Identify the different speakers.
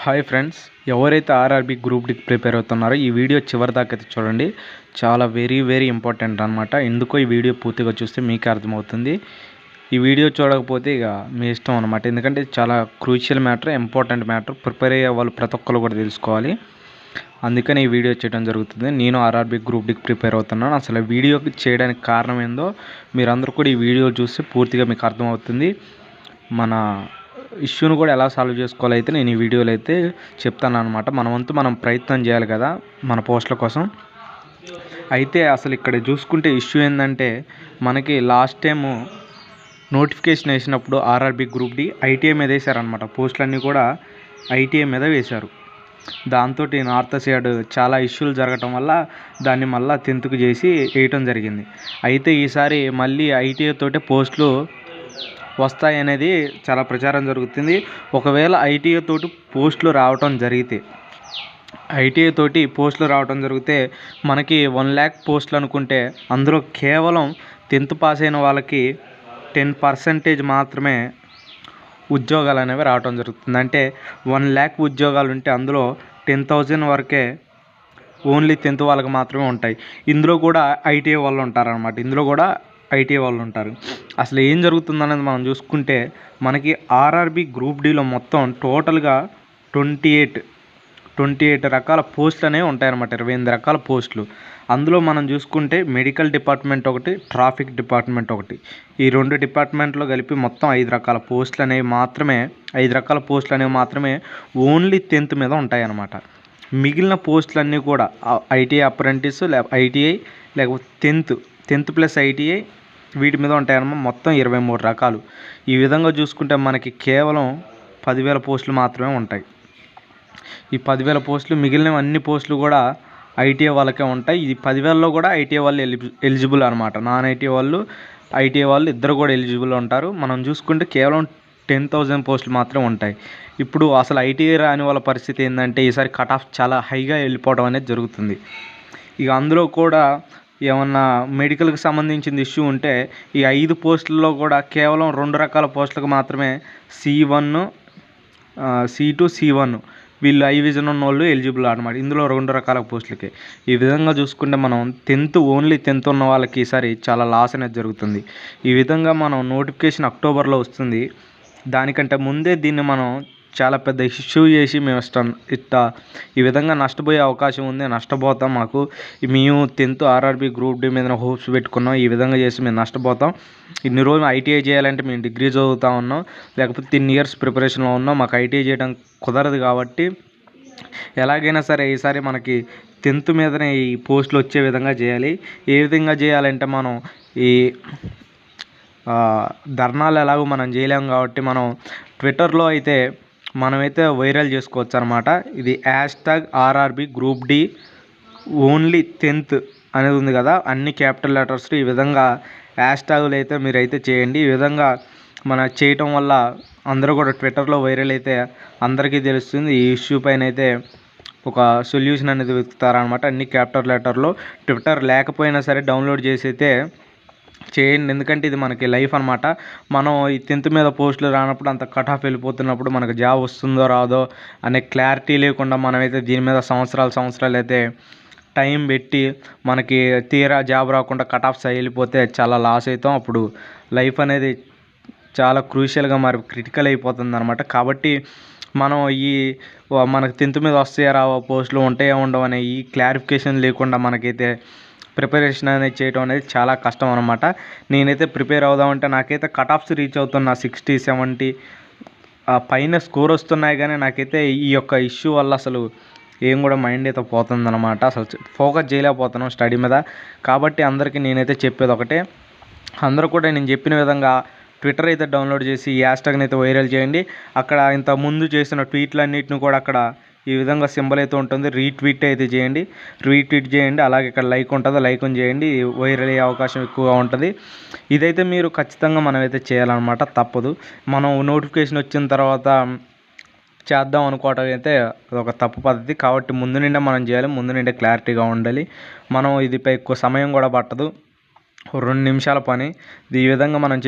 Speaker 1: Hi friends, ఎవరైతే RRB group డికి prepare అవుతున్నారో ఈ వీడియో చివరి దాకా అయితే చూడండి. చాలా వెరీ ఇంపార్టెంట్ అనమాట. ఎందుకో ఈ వీడియో పూర్తిగా చూస్తే మీకే అర్థమవుతుంది. ఈ వీడియో చూడకపోతే ఇక మీ ఇష్టం అనమాట. ఎందుకంటే చాలా crucial matter, important matter. Prepare అయ్యే వాళ్ళు ప్రతి ఒక్కరు కూడా తెలుసుకోవాలి. అందుకని ఈ వీడియో చేయడం జరుగుతుంది. నేను ఆర్ఆర్బీ గ్రూప్ డికి ప్రిపేర్ అవుతున్నాను. అసలు వీడియో చేయడానికి కారణం ఏందో మీరందరూ కూడా ఈ వీడియో చూస్తే పూర్తిగా మీకు అర్థమవుతుంది. మన ఇష్యూను కూడా ఎలా సాల్వ్ చేసుకోవాలో అయితే నేను ఈ వీడియోలో అయితే చెప్తాను అనమాట. మన వంతు మనం ప్రయత్నం చేయాలి కదా మన పోస్టుల కోసం. అయితే అసలు ఇక్కడ చూసుకుంటే ఇష్యూ ఏంటంటే, మనకి లాస్ట్ టైము నోటిఫికేషన్ వేసినప్పుడు ఆర్ఆర్బీ గ్రూప్ డి ఐటీఐ మీద వేశారనమాట. పోస్టులన్నీ కూడా ఐటీఐ మీద వేశారు. దాంతో నార్త్ సైడ్ చాలా ఇష్యూలు జరగటం వల్ల దాన్ని మళ్ళీ 10th చేసి వేయటం జరిగింది. అయితే ఈసారి మళ్ళీ ఐటీఐ తోటే పోస్టులు వస్తాయనేది చాలా ప్రచారం జరుగుతుంది. ఒకవేళ ఐటీఐ తోటి పోస్టులు రావటం జరిగితే మనకి 1 lakh పోస్టులు అనుకుంటే అందులో కేవలం 10th పాస్ అయిన వాళ్ళకి 10% మాత్రమే ఉద్యోగాలు అనేవి రావటం జరుగుతుంది. అంటే 1 lakh ఉద్యోగాలు ఉంటే అందులో 10,000 వరకే ఓన్లీ 10th వాళ్ళకి మాత్రమే ఉంటాయి. ఇందులో కూడా ఐటీఐ వాళ్ళు ఉంటారు. అసలు ఏం జరుగుతుందనేది మనం చూసుకుంటే, మనకి ఆర్ఆర్బీ గ్రూప్ డిలో మొత్తం టోటల్గా 28 రకాల పోస్టులు అనేవి ఉంటాయన్నమాట. 28 రకాల పోస్టులు. అందులో మనం చూసుకుంటే మెడికల్ డిపార్ట్మెంట్ ఒకటి, ట్రాఫిక్ డిపార్ట్మెంట్ ఒకటి, ఈ 2 డిపార్ట్మెంట్లో కలిపి మొత్తం 5 రకాల పోస్టులు అనేవి మాత్రమే ఓన్లీ 10th మీద ఉంటాయన్నమాట. మిగిలిన పోస్టులన్నీ కూడా ఐటీఐ అప్రెంటిస్, ఐటీఐ లేకపోతే 10th ప్లస్ ఐటీఐ వీటి మీద ఉంటాయన్నమాట. మొత్తం 23 రకాలు. ఈ విధంగా చూసుకుంటే మనకి కేవలం 10,000 పోస్టులు మాత్రమే ఉంటాయి. ఈ 10,000 పోస్టులు, మిగిలిన అన్ని పోస్టులు కూడా ఐటీఐ వాళ్ళకే ఉంటాయి. ఇది 10,000లో కూడా ఐటీఐ వాళ్ళు ఎలిజిబుల్ అనమాట. నాన్ ఐటీఐ వాళ్ళు ఇద్దరు కూడా ఎలిజిబుల్ ఉంటారు. మనం చూసుకుంటే కేవలం 10,000 పోస్టులు మాత్రమే ఉంటాయి. ఇప్పుడు అసలు ఐటీఐ రాని వాళ్ళ పరిస్థితి ఏంటంటే, ఈసారి కట్ ఆఫ్ చాలా హైగా వెళ్ళిపోవడం అనేది జరుగుతుంది. ఇక అందులో కూడా ఏమన్నా మెడికల్కి సంబంధించిన ఇష్యూ ఉంటే ఈ 5 పోస్టుల్లో కూడా కేవలం 2 రకాల పోస్టులకు మాత్రమే C1, C2, C1 వీళ్ళు విజన్ ఉన్న వాళ్ళు ఎలిజిబుల్ అనమాట. ఇందులో 2 రకాల పోస్టులకి. ఈ విధంగా చూసుకుంటే మనం ఓన్లీ 10th ఉన్న వాళ్ళకి ఈసారి చాలా లాస్ అనేది జరుగుతుంది. ఈ విధంగా మనం నోటిఫికేషన్ అక్టోబర్లో వస్తుంది. దానికంటే ముందే దీన్ని మనం చాలా పెద్ద ఇష్యూ చేసి మేము ఈ విధంగా నష్టపోయే అవకాశం ఉంది. నష్టపోతాం. మేము 10th ఆర్ఆర్బీ గ్రూప్ డి మీద హోప్స్ పెట్టుకున్నాం. ఈ విధంగా చేసి మేము నష్టపోతాం. ఇన్ని రోజులు ఐటీఐ చేయాలంటే మేము డిగ్రీ చదువుతూ ఉన్నాం, లేకపోతే 10 years ప్రిపరేషన్లో ఉన్నాం. మాకు ఐటీఐ చేయడం కుదరదు. కాబట్టి ఎలాగైనా సరే ఈసారి మనకి 10th మీదనే ఈ పోస్టులు వచ్చే విధంగా చేయాలి. ఏ విధంగా చేయాలంటే, మనం ఈ ధర్నాలు ఎలాగో మనం చేయలేము కాబట్టి మనం ట్విట్టర్లో అయితే మనమైతే వైరల్ చేసుకోవచ్చు అనమాట. ఇది #RRB group D only 10th అనేది ఉంది కదా, అన్ని క్యాపిటల్ లెటర్స్. ఈ విధంగా హ్యాష్ట్యాగులు అయితే మీరైతే చేయండి. ఈ విధంగా మన చేయటం వల్ల అందరూ కూడా ట్విట్టర్లో వైరల్ అయితే అందరికీ తెలుస్తుంది. ఈ ఇష్యూ పైన అయితే ఒక సొల్యూషన్ అనేది వెతుకుతారనమాట. అన్ని క్యాపిటల్ లెటర్లో. ట్విట్టర్ లేకపోయినా సరే డౌన్లోడ్ చేసి అయితే చేయండి. ఎందుకంటే ఇది మనకి లైఫ్ అనమాట. మనం ఈ 10th మీద పోస్టులు రానప్పుడు, అంత కట్ ఆఫ్ వెళ్ళిపోతున్నప్పుడు మనకు జాబ్ వస్తుందో రాదో అనే క్లారిటీ లేకుండా మనమైతే దీని మీద సంవత్సరాలు అయితే టైం పెట్టి మనకి తీరా జాబ్ రాకుండా కట్ ఆఫ్స్ వెళ్ళిపోతే చాలా లాస్ అవుతాం. అప్పుడు లైఫ్ అనేది చాలా క్రూషియల్గా క్రిటికల్ అయిపోతుంది అనమాట. కాబట్టి మనం మనకు 10th మీద వస్తాయా రావో, పోస్టులు ఉంటాయా ఉండవు అనే ఈ క్లారిఫికేషన్ లేకుండా మనకైతే ప్రిపరేషన్ అనేది చేయడం అనేది చాలా కష్టం అనమాట. నేనైతే ప్రిపేర్ అవుదామంటే నాకైతే కట్ ఆఫ్స్ రీచ్ అవుతున్నా 60, 70 పైన స్కోర్ వస్తున్నాయి. కానీ నాకైతే ఈ యొక్క ఇష్యూ వల్ల అసలు ఏం కూడా మైండ్ అయితే పోతుందన్నమాట. అసలు ఫోకస్ చేయలేకపోతున్నాం స్టడీ మీద. కాబట్టి అందరికీ నేనైతే చెప్పేది ఒకటే, అందరూ కూడా నేను చెప్పిన విధంగా ట్విట్టర్ అయితే డౌన్లోడ్ చేసి ఈ హ్యాష్ట్యాగ్ని అయితే వైరల్ చేయండి. అక్కడ ఇంత ముందు చేసిన ట్వీట్లన్నింటిని కూడా అక్కడ ఈ విధంగా సింబల్ అయితే ఉంటుంది, రీట్వీట్ చేయండి. అలాగే ఇక్కడ లైక్ ఉంటుంది, లైక్ని చేయండి. వైరల్ అయ్యే అవకాశం ఎక్కువగా ఉంటుంది. ఇదైతే మీరు ఖచ్చితంగా మనమైతే చేయాలన్నమాట. తప్పదు. మనం నోటిఫికేషన్ వచ్చిన తర్వాత చేద్దాం అనుకోవటం అయితే అదొక తప్పు పద్ధతి. కాబట్టి ముందు నిండా మనం చేయాలి. ముందు నిండా క్లారిటీగా ఉండాలి. మనం ఇదిపై ఎక్కువ సమయం కూడా పట్టదు, 2 నిమిషాల పని. ఈ విధంగా మనం